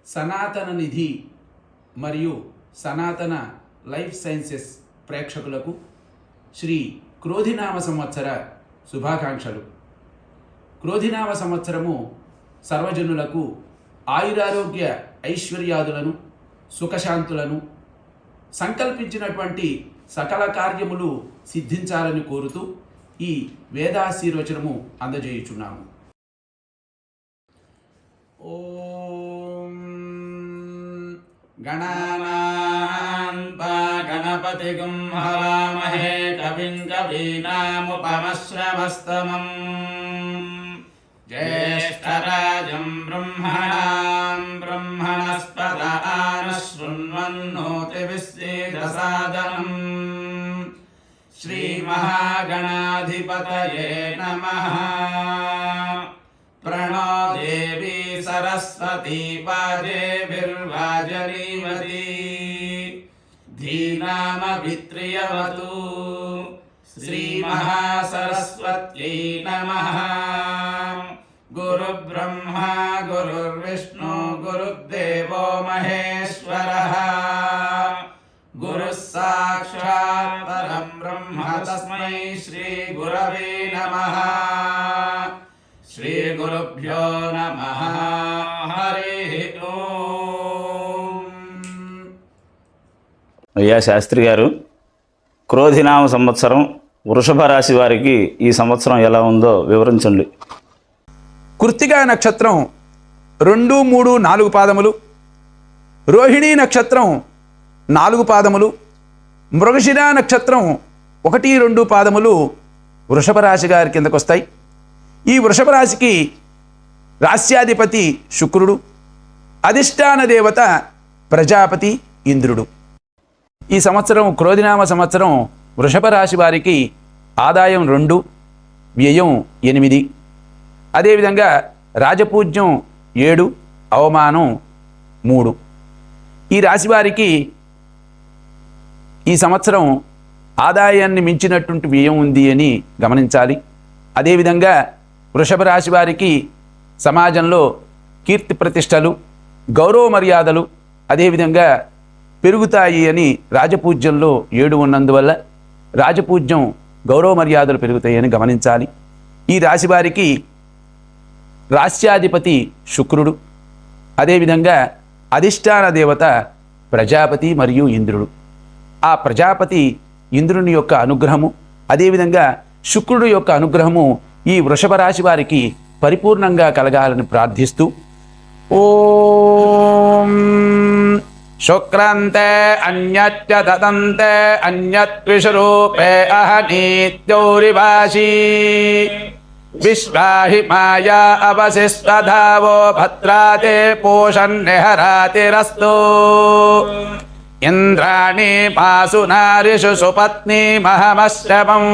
సనాతన నిధి మరియు సనాతన లైఫ్ సైన్సెస్ ప్రేక్షకులకు శ్రీ క్రోధినామ సంవత్సర శుభాకాంక్షలు. క్రోధినామ సంవత్సరము సర్వజనులకు ఆయురారోగ్య ఐశ్వర్యాదులను సుఖశాంతులను సంకల్పించినటువంటి సకల కార్యములు సిద్ధించాలని కోరుతూ ఈ వేదాశీర్వచనము అందజేయుచున్నాము. ఓం గణానాన్పా గణపతిగుం హవామహే కవిం కవీనాముపమశ్రవస్తమం జ్యేష్ఠరాజం బ్రహ్మణాం బ్రహ్మణస్పద ఆనశృణ్వన్నోతివిశ్చేదసాదనం శ్రీమహాగణాధిపతయే నమః. ప్రణో దేవీ సరస్వతీ వాజేభిర్వాజనీవతి ధీనామభిత్రియవతు. శ్రీమహాసరస్వత్యై నమః. గురుబ్రహ్మా గురుర్విష్ణు గురుర్దేవో మహేశ్వరః. గురుః సాక్షాత్ పరం బ్రహ్మ తస్మై శ్రీ గురవే నమః. శ్రీ గురుభ్యో నమః. హరి ఓం. అయ్యా శాస్త్రి గారు, క్రోధినామ సంవత్సరం వృషభ రాశి వారికి ఈ సంవత్సరం ఎలా ఉందో వివరించండి. కృత్తికా నక్షత్రం 2, 3, 4 పాదములు, రోహిణీ నక్షత్రం 4 పాదములు, మృగశిర నక్షత్రం 1, 2 పాదములు వృషభ రాశి గారి కిందకు వస్తాయి. ఈ వృషభ రాశికి రాస్యాధిపతి శుక్రుడు, అధిష్టాన దేవత ప్రజాపతి ఇంద్రుడు. ఈ సంవత్సరం క్రోధినామ సంవత్సరం వృషభ రాశి వారికి ఆదాయం 2, వ్యయం 8, అదేవిధంగా రాజపూజ్యం 7, అవమానం 3. ఈ రాశి వారికి ఈ సంవత్సరం ఆదాయాన్ని మించినటువంటి వ్యయం ఉంది అని గమనించాలి. అదేవిధంగా వృషభ రాశి వారికి సమాజంలో కీర్తి ప్రతిష్టలు, గౌరవ మర్యాదలు అదేవిధంగా పెరుగుతాయి అని రాజపూజ్యంలో 7 ఉన్నందువల్ల రాజపూజ్యం గౌరవ మర్యాదలు పెరుగుతాయని గమనించాలి. ఈ రాశి వారికి రాస్యాధిపతి శుక్రుడు, అదేవిధంగా అధిష్టాన దేవత ప్రజాపతి మరియు ఇంద్రుడు. ఆ ప్రజాపతి ఇంద్రుని యొక్క అనుగ్రహము అదేవిధంగా శుక్రుడు యొక్క అనుగ్రహము ఈ వృషభ రాశి వారికి పరిపూర్ణంగా కలగాలని ప్రార్థిస్తూ ఓం శుక్రంతే అన్యత్య దదంతే అన్యత్విషరూపే అహనీత్యౌరివాసీ విశ్వాహి మాయా అవశిష్టధావో భద్రాతే పోషన్నిహరాతిరస్తు. ఇంద్రాణి మాసు నారిషు సుపత్ని మహమశ్రవం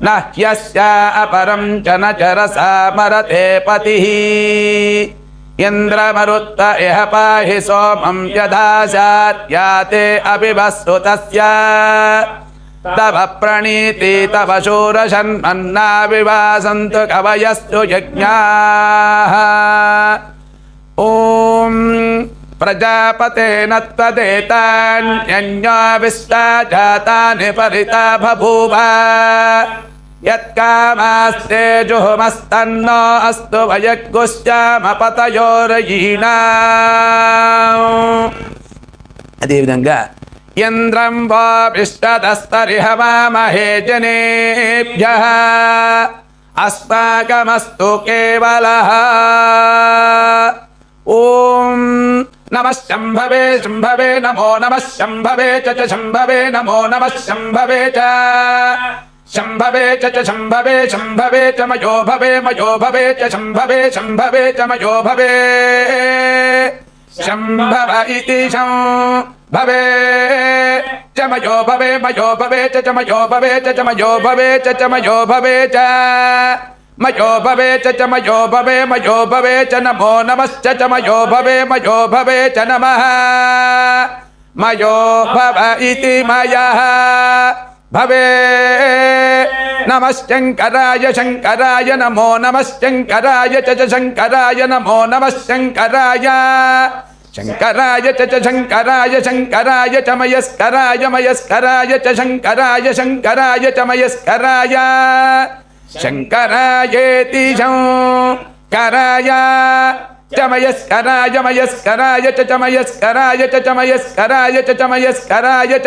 నహ్యస్య అపరం చన చరసా మరతే పతిః. ఇంద్రమరుత్త ఇహ పాహి సోమం యథా శాత్యాతే అభివస్సుతస్య తవ ప్రణీతి తవ శూరశన్మన్నా వివాసంతు కవయస్తు యజ్ఞాః. ఓం ప్రజాపతేన త్వదేతాన్యన్యో విశ్వా జాతాని పరితా బభూవ. యత్కామాస్తే జుహుమస్తన్నో అస్తు వయగ్గుశ్చామపతయోరయీణాం. అదేవిధంగా ఇంద్రం వా విశ్వదస్తరిహవామహే జనేభ్యః అస్మాకమస్తు కేవలః. ఓం నమః శంభవే శంభవే నమో నమః శంభవే చ శంభవే నమో నమః శంభవే చ శంభవే చ శంభవే శంభవే చ మయో భవే మయో భవే చ శంభవే శంభవే చ మయో భవే శంభవ ఇతి శంభవే చ మయో భవే మయో భవే చ మయో భవే చ మయో భవే చ మయో భవే చ మయో భవే చ మయో భవే మయో భవే చ నమో నమశ్చ మయో భవే చ నమః. మయో భవ ఇతి మయః భవే నమః శంకరాయ శంకరాయ నమో నమః శంకరాయ చ శంకరాయ నమో నమః శంకరాయ శంకరాయ చ శంకరాయ శంకరాయ చ మయస్కరాయ మయస్కరాయ చ శంకరాయ శంకరాయ చ మయస్కరాయ శంకరాయేతి శంకరాయ చ మయస్కరాయ మయస్కరాయ చ మయస్కరాయ చ మయస్కరాయ చ మయస్కరాయ చ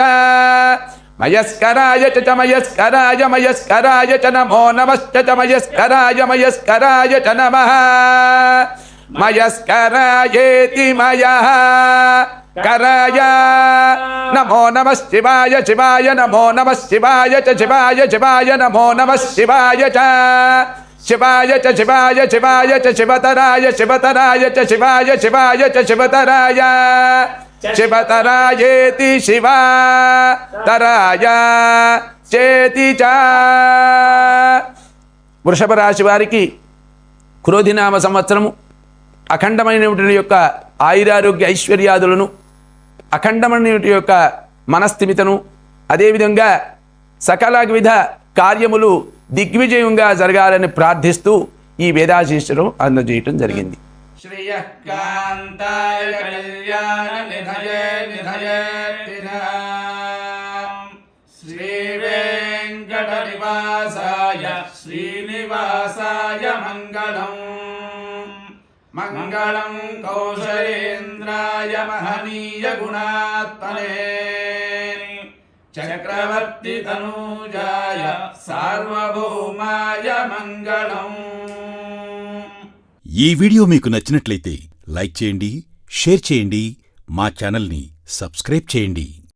మయస్కరాయ చ మయస్కరాయ మయస్కరాయ చ నమో నమశ్చ మయస్కరాయ మయస్కరాయ చ నమః మయస్కరాయేతి మయః కరాయ నమో నమః శివాయ శివాయ నమో నమః శివాయ చ శివాయ శివాయ నమో నమః శివాయ చ శివాయ చ శివాయ శివాయ చ శివతరాయ శివతరాయ చ శివాయ శివాయ చ శివతరాయ శివతరాయేతి శివతరాయ చేతి చ. వృషభ రాశి వారికి క్రోధినామ సంవత్సరము అఖండమైనటువంటి యొక్క ఆయురారోగ్య ఐశ్వర్యాదులను, అఖండమైనటువంటి యొక్క మనస్థిమితను, అదేవిధంగా సకల విధ కార్యములు దిగ్విజయంగా జరగాలని ప్రార్థిస్తూ ఈ వేదాశీస్సును అందజేయటం జరిగింది. శ్రియః కాంతాయ కళ్యాణ నిధయే నిధయేతినాం శ్రీ వెంకట నివాసాయ శ్రీనివాసాయ మంగళం మంగళం కౌశలేంద్రాయ మహనీయ గుణాత్మనే చక్రవర్తి తనూజాయ సార్వభౌమాయ మంగళం. ఈ వీడియో మీకు నచ్చినట్లయితే లైక్ చేయండి, షేర్ చేయండి, మా ఛానల్ని సబ్స్క్రైబ్ చేయండి.